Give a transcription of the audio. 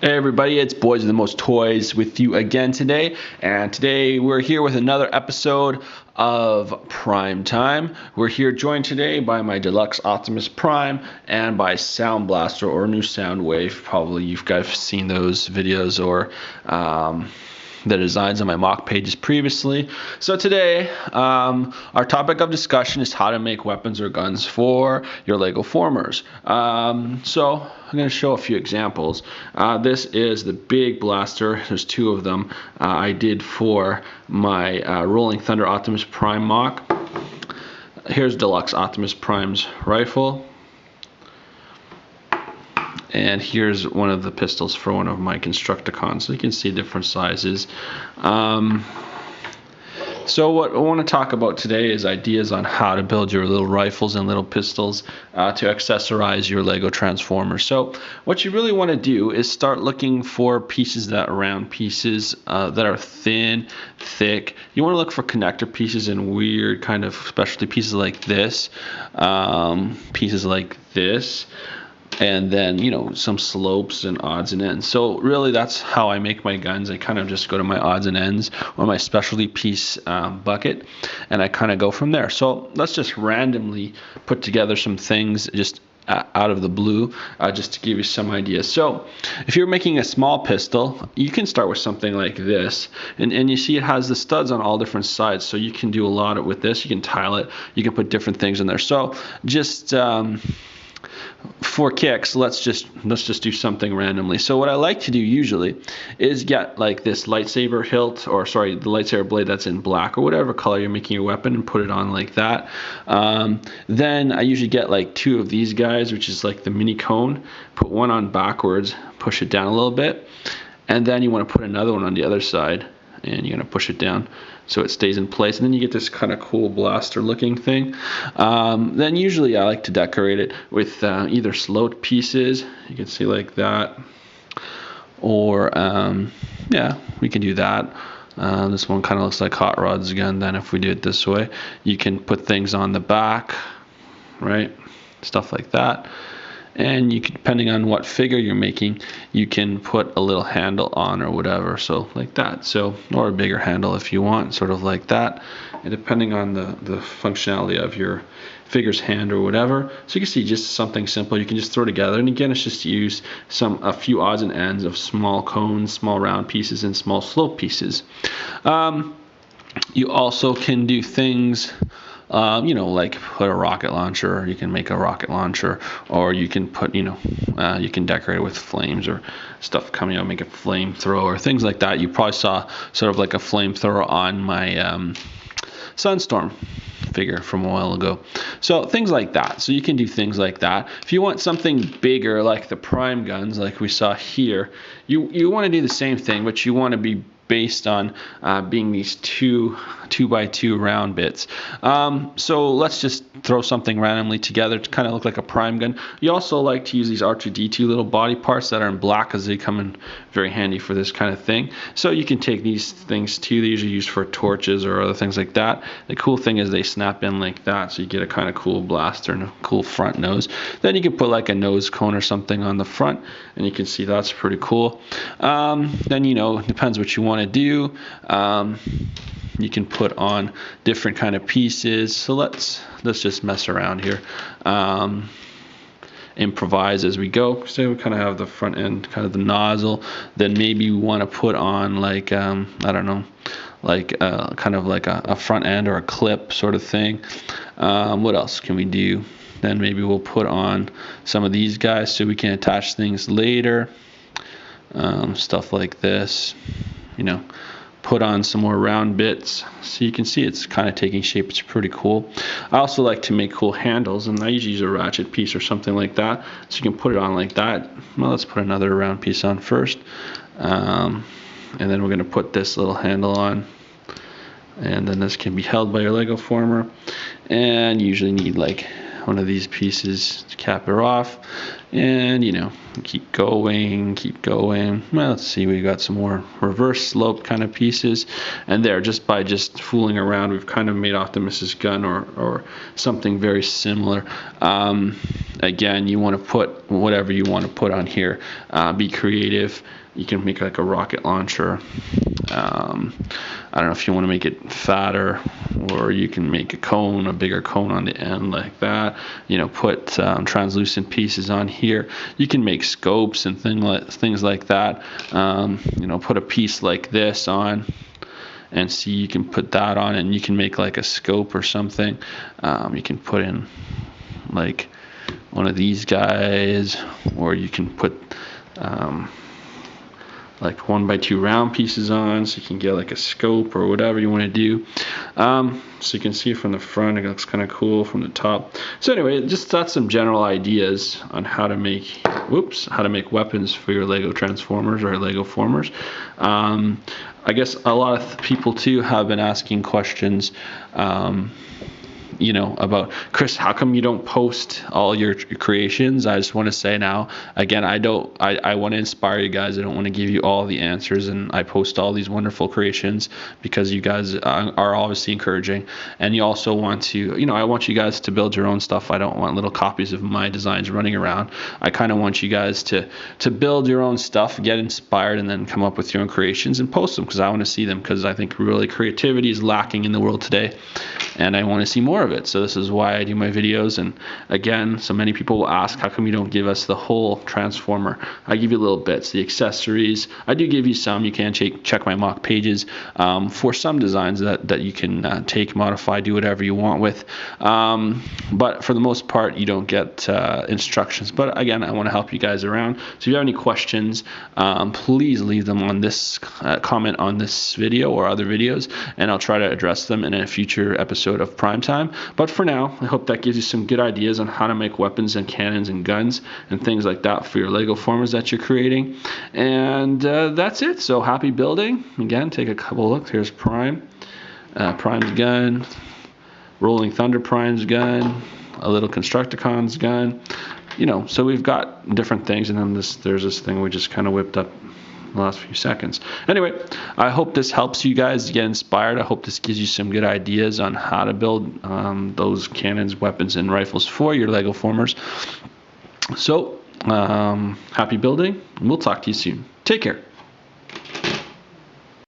Hey everybody, it's Boys of the Most Toys with you again today, and today we're here with another episode of Prime Time. We're here joined today by my Deluxe Optimus Prime and by Sound Blaster or New Soundwave. Probably you guys have seen those videos or the designs on my mock pages previously. So today, our topic of discussion is how to make weapons or guns for your Lego formers. So I'm going to show a few examples. This is the big blaster. There's two of them I did for my Rolling Thunder Optimus Prime mock. Here's Deluxe Optimus Prime's rifle. And here's one of the pistols for one of my Constructicons. So you can see different sizes. So what I want to talk about today is ideas on how to build your little rifles and little pistols to accessorize your Lego Transformers. So what you really want to do is start looking for pieces that are round, pieces that are thin, thick. You want to look for connector pieces and weird kind of specialty pieces like this, and then, you know, some slopes and odds and ends. So really that's how I make my guns. I kind of just go to my odds and ends or my specialty piece bucket, and I kind of go from there. So let's just randomly put together some things just out of the blue, just to give you some ideas. So if you're making a small pistol, you can start with something like this, and you see it has the studs on all different sides, so you can do a lot with this. You can tile it, you can put different things in there. So just for kicks, let's just do something randomly. So what I like to do usually is get like this lightsaber hilt, or sorry, the lightsaber blade that's in black or whatever color you're making your weapon, and put it on like that. Then I usually get like two of these guys, which is like the mini cone, put one on backwards, push it down a little bit, and then you want to put another one on the other side, and you're going to push it down so it stays in place, and then you get this kind of cool blaster looking thing. Then usually I like to decorate it with either sloped pieces, you can see like that, or yeah, we can do that. This one kind of looks like Hot Rod's gun. Then if we do it this way, you can put things on the back, right, stuff like that. And you can, depending on what figure you're making, you can put a little handle on or whatever, so like that. So, or a bigger handle if you want, sort of like that. And depending on the functionality of your figure's hand or whatever. So you can see just something simple you can just throw together. And again, it's just to use a few odds and ends of small cones, small round pieces, and small slope pieces. You also can do things, you know, like put a rocket launcher. You can make a rocket launcher, or you can put, you know, you can decorate it with flames or stuff coming out, make a flamethrower, things like that. You probably saw sort of like a flamethrower on my Sunstorm figure from a while ago. So things like that. So you can do things like that. If you want something bigger, like the Prime guns, like we saw here, you want to do the same thing, but you want to be based on being these two by two round bits. So let's just throw something randomly together to kind of look like a Prime gun. You also like to use these R2-D2 little body parts that are in black, because they come in very handy for this kind of thing. So you can take these things too. They're usually used for torches or other things like that. The cool thing is they snap in like that, so you get a kind of cool blaster and a cool front nose. Then you can put like a nose cone or something on the front, and you can see that's pretty cool. Then, you know, it depends what you want to do. You can put on different kind of pieces. So let's just mess around here, improvise as we go. So we kind of have the front end, kind of the nozzle. Then maybe we want to put on like I don't know, like kind of like a front end or a clip sort of thing. What else can we do? Then maybe we'll put on some of these guys so we can attach things later. Stuff like this, you know, put on some more round bits, so you can see it's kind of taking shape. It's pretty cool. I also like to make cool handles, and I usually use a ratchet piece or something like that, so you can put it on like that. Well, let's put another round piece on first, and then we're going to put this little handle on, and then this can be held by your Lego former. And you usually need like one of these pieces to cap it off, and keep going. Well, let's see, we got some more reverse slope kind of pieces, and there, just by fooling around, we've kind of made Optimus's gun or something very similar. Again, you want to put whatever you want to put on here. Be creative. You can make like a rocket launcher. I don't know if you want to make it fatter, or you can make a bigger cone on the end like that. Put translucent pieces on here. You can make scopes and things like that. Put a piece like this on, and see, you can put that on, and you can make like a scope or something. You can put in like one of these guys, or you can put like 1x2 round pieces on, so you can get like a scope or whatever you want to do. So you can see from the front, it looks kind of cool from the top. So anyway, just that's some general ideas on how to make weapons for your Lego Transformers or Lego Formers. I guess a lot of people too have been asking questions about, Chris, how come you don't post all your creations? I just want to say now, again, I want to inspire you guys. I don't want to give you all the answers, and I post all these wonderful creations because you guys are obviously encouraging, and you also want to, I want you guys to build your own stuff. I don't want little copies of my designs running around. I kind of want you guys to build your own stuff, get inspired, and then come up with your own creations and post them, because I want to see them, because I think really creativity is lacking in the world today, and I want to see more of it. So this is why I do my videos. And again, so many people will ask, how come you don't give us the whole Transformer? I give you little bits, the accessories. I do give you some. You can check my mock pages for some designs that you can take, modify, do whatever you want with. But for the most part, you don't get instructions. But again, I want to help you guys around. So if you have any questions, please leave them on this comment on this video or other videos, and I'll try to address them in a future episode of Primetime. But for now, I hope that gives you some good ideas on how to make weapons and cannons and guns and things like that for your Lego Formers that you're creating. And that's it. So happy building. Again, take a couple looks. Here's Prime's gun, Rolling Thunder Prime's gun, a little Constructicon's gun. So we've got different things, and then there's this thing we just kind of whipped up the last few seconds. Anyway, I hope this helps you guys get inspired. I hope this gives you some good ideas on how to build those cannons, weapons, and rifles for your Lego Formers. So, happy building, and we'll talk to you soon. Take care.